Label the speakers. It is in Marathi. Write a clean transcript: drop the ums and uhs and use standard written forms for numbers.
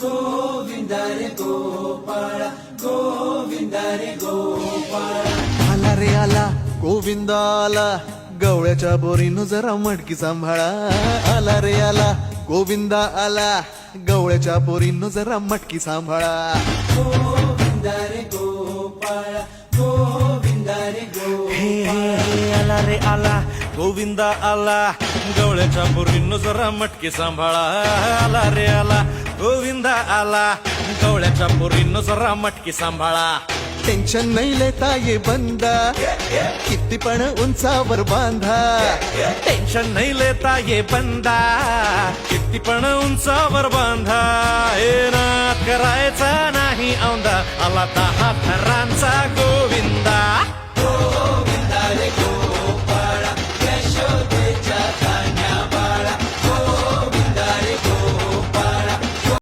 Speaker 1: गोविंदा रे गोपाळ गोविंदा रे गोपाळ
Speaker 2: आला रे आला गोविंद आला गवळ्याच्या बोरीनं जरा मटकी सांभाळा आला रे आला गोविंद आला गवळ्याच्या बोरीनं जरा मटकी सांभाळा
Speaker 1: गोविंदा रे गोपाळ गोविंदा रे गोपाळ
Speaker 3: आला रे आला गोविंदा आला गवळ्याच्या बोरीनं जरा मटकी सांभाळा आला रे आला गोविंदा आला गवळ्याच्या बोरीनं जरा मटकी सांभाळा
Speaker 2: टेन्शन नाही लेता ये बंदा किती पण उंचावर बांधा
Speaker 3: टेन्शन नाही लेता ये बंदा किती पण उंचावर बांधा हे ना करायचा नाही औंदा आला 10 थरांचा गोविंदा